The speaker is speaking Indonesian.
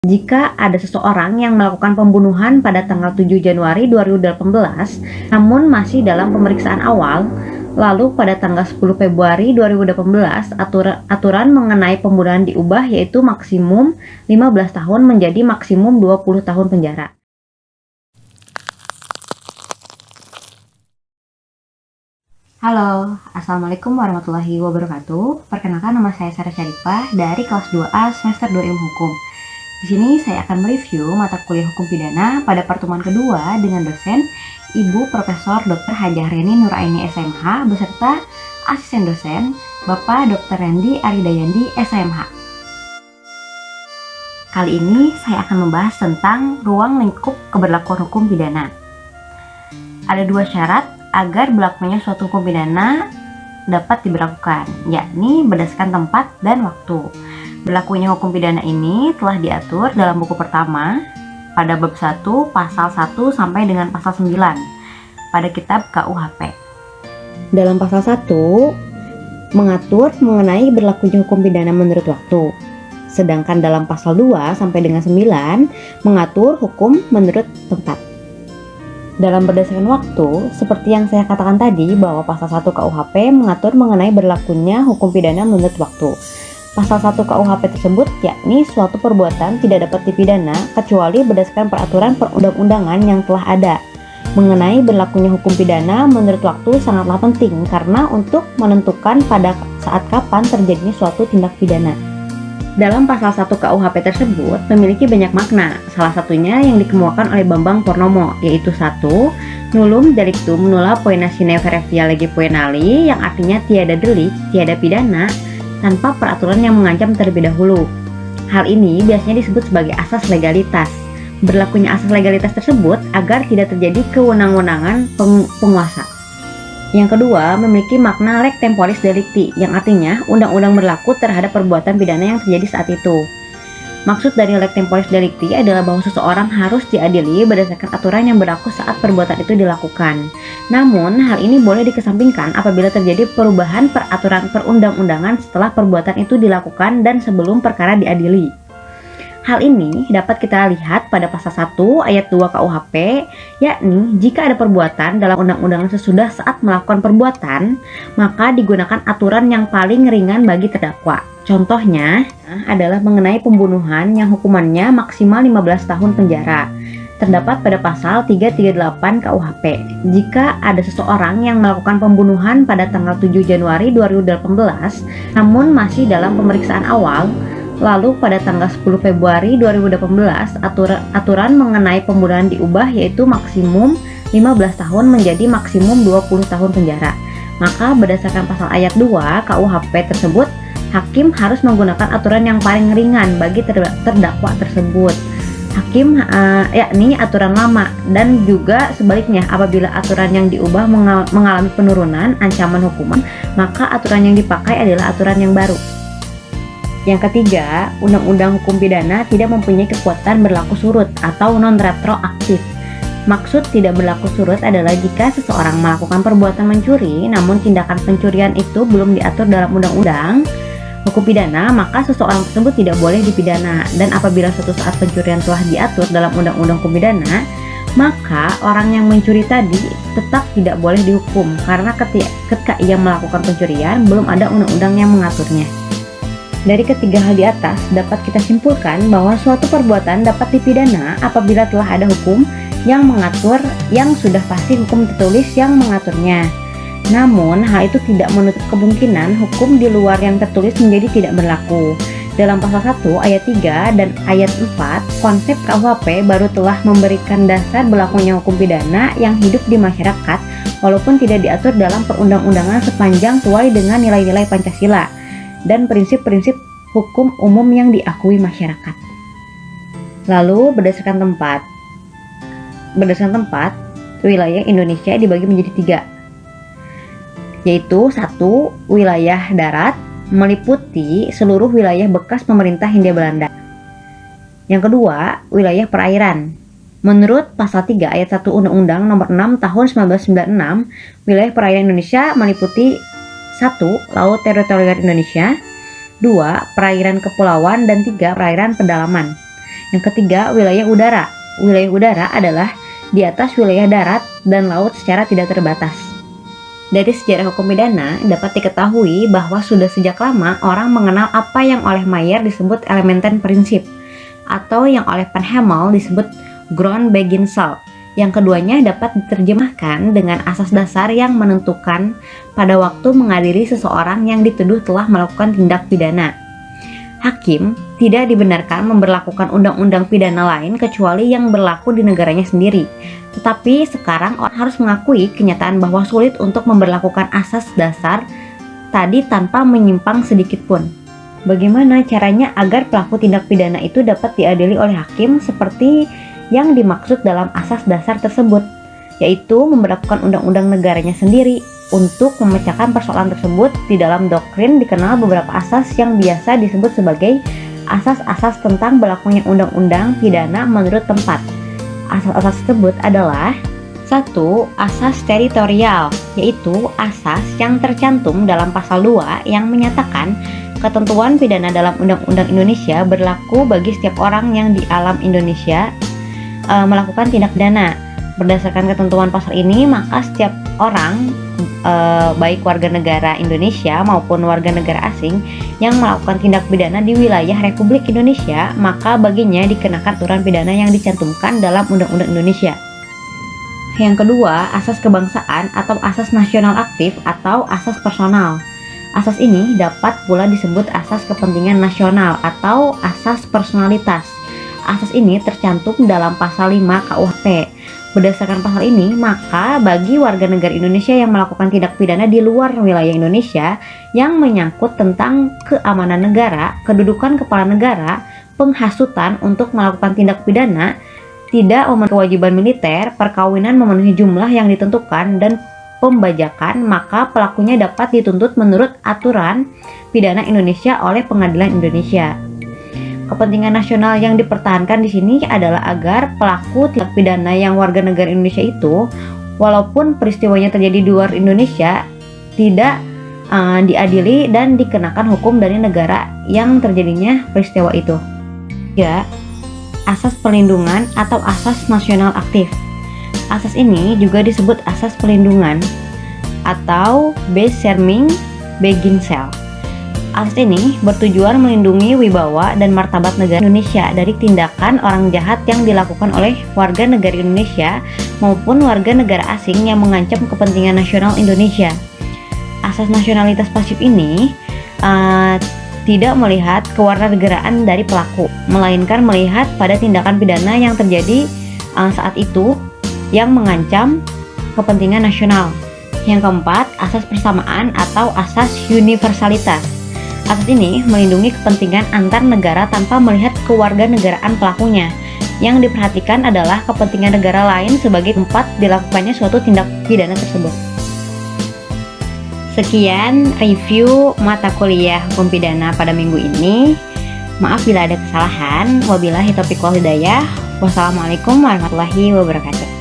Jika ada seseorang yang melakukan pembunuhan pada tanggal 7 Januari 2018, namun masih dalam pemeriksaan awal, lalu pada tanggal 10 Februari 2018, aturan mengenai pembunuhan diubah, yaitu maksimum 15 tahun menjadi maksimum 20 tahun penjara. Halo, Assalamualaikum warahmatullahi wabarakatuh. Perkenalkan, nama saya Sarah Syarifah dari kelas 2A semester 2 Ilmu Hukum. Di sini saya akan mereview mata kuliah hukum pidana pada pertemuan kedua dengan dosen Ibu Profesor Dr. Hajah Reni Nuraini SMH beserta asisten dosen Bapak Dr. Randy Aridayandi SMH. Kali ini saya akan membahas tentang ruang lingkup keberlakuan hukum pidana. Ada dua syarat agar berlakunya suatu hukum pidana dapat diberlakukan, yakni berdasarkan tempat dan waktu. Berlakunya hukum pidana ini telah diatur dalam buku pertama pada bab 1 pasal 1 sampai dengan pasal 9 pada kitab KUHP. Dalam pasal 1 mengatur mengenai berlakunya hukum pidana menurut waktu. Sedangkan dalam pasal 2 sampai dengan 9 mengatur hukum menurut tempat. Dalam berdasarkan waktu, seperti yang saya katakan tadi bahwa pasal 1 KUHP mengatur mengenai berlakunya hukum pidana menurut waktu. Pasal 1 KUHP tersebut yakni suatu perbuatan tidak dapat dipidana kecuali berdasarkan peraturan perundang-undangan yang telah ada. Mengenai berlakunya hukum pidana menurut waktu sangatlah penting karena untuk menentukan pada saat kapan terjadinya suatu tindak pidana. Dalam pasal 1 KUHP tersebut memiliki banyak makna, salah satunya yang dikemukakan oleh Bambang Purnomo, yaitu 1. Nullum delictum nulla poena sine verevia lege poenali, yang artinya tiada delik, tiada pidana tanpa peraturan yang mengancam terlebih dahulu. Hal ini biasanya disebut sebagai asas legalitas. Berlakunya asas legalitas tersebut agar tidak terjadi kewenang-wenangan penguasa. Yang kedua, memiliki makna leg temporis delicti, yang artinya undang-undang berlaku terhadap perbuatan pidana yang terjadi saat itu. Maksud dari leg temporis delicti adalah bahwa seseorang harus diadili berdasarkan aturan yang berlaku saat perbuatan itu dilakukan. Namun, hal ini boleh dikesampingkan apabila terjadi perubahan peraturan perundang-undangan setelah perbuatan itu dilakukan dan sebelum perkara diadili. Hal ini dapat kita lihat pada pasal 1 ayat 2 KUHP, yakni jika ada perbuatan dalam undang-undangan sesudah saat melakukan perbuatan, maka digunakan aturan yang paling ringan bagi terdakwa. Contohnya adalah mengenai pembunuhan yang hukumannya maksimal 15 tahun penjara. Terdapat pada pasal 338 KUHP. Jika ada seseorang yang melakukan pembunuhan pada tanggal 7 Januari 2018, namun masih dalam pemeriksaan awal, lalu pada tanggal 10 Februari 2018 aturan mengenai pembunuhan diubah, yaitu maksimum 15 tahun menjadi maksimum 20 tahun penjara. Maka berdasarkan pasal ayat 2 KUHP tersebut, hakim harus menggunakan aturan yang paling ringan bagi terdakwa tersebut. Hakim yakni aturan lama, dan juga sebaliknya apabila aturan yang diubah mengalami penurunan ancaman hukuman, maka aturan yang dipakai adalah aturan yang baru. Yang ketiga, undang-undang hukum pidana tidak mempunyai kekuatan berlaku surut atau non-retroaktif. Maksud tidak berlaku surut adalah jika seseorang melakukan perbuatan mencuri, namun tindakan pencurian itu belum diatur dalam undang-undang hukum pidana, maka seseorang tersebut tidak boleh dipidana. Dan apabila suatu saat pencurian telah diatur dalam undang-undang hukum pidana, maka orang yang mencuri tadi tetap tidak boleh dihukum karena ketika ia melakukan pencurian belum ada undang-undang yang mengaturnya. Dari ketiga hal di atas dapat kita simpulkan bahwa suatu perbuatan dapat dipidana apabila telah ada hukum yang mengatur yang sudah pasti hukum tertulis yang mengaturnya. Namun, hal itu tidak menutup kemungkinan hukum di luar yang tertulis menjadi tidak berlaku. Dalam pasal 1 ayat 3 dan ayat 4, konsep KUHP baru telah memberikan dasar berlakunya hukum pidana yang hidup di masyarakat walaupun tidak diatur dalam perundang-undangan sepanjang sesuai dengan nilai-nilai Pancasila dan prinsip-prinsip hukum umum yang diakui masyarakat. Lalu berdasarkan tempat, wilayah Indonesia dibagi menjadi 3, yaitu 1. Wilayah darat meliputi seluruh wilayah bekas pemerintah Hindia Belanda. Yang kedua, wilayah perairan. Menurut pasal 3 ayat 1 Undang-Undang Nomor 6 Tahun 1996, wilayah perairan Indonesia meliputi 1. Laut teritorial Indonesia, 2. Perairan kepulauan, dan 3. Perairan pedalaman. Yang ketiga, wilayah udara. Wilayah udara adalah di atas wilayah darat dan laut secara tidak terbatas. Dari sejarah hukum pidana dapat diketahui bahwa sudah sejak lama orang mengenal apa yang oleh Mayer disebut elementen prinsip atau yang oleh Penhamel disebut Grundbeginsel. Yang keduanya dapat diterjemahkan dengan asas dasar yang menentukan pada waktu mengadili seseorang yang dituduh telah melakukan tindak pidana. Hakim tidak dibenarkan memberlakukan undang-undang pidana lain kecuali yang berlaku di negaranya sendiri. Tetapi sekarang orang harus mengakui kenyataan bahwa sulit untuk memberlakukan asas dasar tadi tanpa menyimpang sedikit pun. Bagaimana caranya agar pelaku tindak pidana itu dapat diadili oleh hakim seperti yang dimaksud dalam asas dasar tersebut, yaitu memberlakukan undang-undang negaranya sendiri. Untuk memecahkan persoalan tersebut, di dalam doktrin dikenal beberapa asas yang biasa disebut sebagai asas-asas tentang berlakunya undang-undang pidana menurut tempat. Asas-asas tersebut adalah: 1. Asas teritorial, yaitu asas yang tercantum dalam pasal 2 yang menyatakan ketentuan pidana dalam Undang-Undang Indonesia berlaku bagi setiap orang yang di alam Indonesia melakukan tindak pidana. Berdasarkan ketentuan pasal ini, maka setiap orang baik warga negara Indonesia maupun warga negara asing yang melakukan tindak pidana di wilayah Republik Indonesia, maka baginya dikenakan aturan pidana yang dicantumkan dalam Undang-Undang Indonesia. Yang kedua, asas kebangsaan atau asas nasional aktif atau asas personal. Asas ini dapat pula disebut asas kepentingan nasional atau asas personalitas. Asas ini tercantum dalam pasal 5 KUHP. Berdasarkan pasal ini, maka bagi warga negara Indonesia yang melakukan tindak pidana di luar wilayah Indonesia yang menyangkut tentang keamanan negara, kedudukan kepala negara, penghasutan untuk melakukan tindak pidana, tidak memenuhi kewajiban militer, perkawinan memenuhi jumlah yang ditentukan, dan pembajakan, maka pelakunya dapat dituntut menurut aturan pidana Indonesia oleh Pengadilan Indonesia. Kepentingan nasional yang dipertahankan di sini adalah agar pelaku tindak pidana yang warga negara Indonesia itu, walaupun peristiwanya terjadi di luar Indonesia, tidak diadili dan dikenakan hukum dari negara yang terjadinya peristiwa itu. 3. Asas perlindungan atau asas nasional aktif. Asas ini juga disebut asas perlindungan atau Bescherming-Beginsel. Asas ini bertujuan melindungi wibawa dan martabat negara Indonesia dari tindakan orang jahat yang dilakukan oleh warga negara Indonesia maupun warga negara asing yang mengancam kepentingan nasional Indonesia. Asas nasionalitas pasif ini tidak melihat kewarganegaraan dari pelaku, melainkan melihat pada tindakan pidana yang terjadi saat itu yang mengancam kepentingan nasional. Yang keempat, asas persamaan atau asas universalitas. Asas ini melindungi kepentingan antar negara tanpa melihat kewarganegaraan pelakunya. Yang diperhatikan adalah kepentingan negara lain sebagai tempat dilakukannya suatu tindak pidana tersebut. Sekian review mata kuliah hukum pidana pada minggu ini. Maaf bila ada kesalahan. Wabillahi taufiq wal hidayah. Wassalamualaikum warahmatullahi wabarakatuh.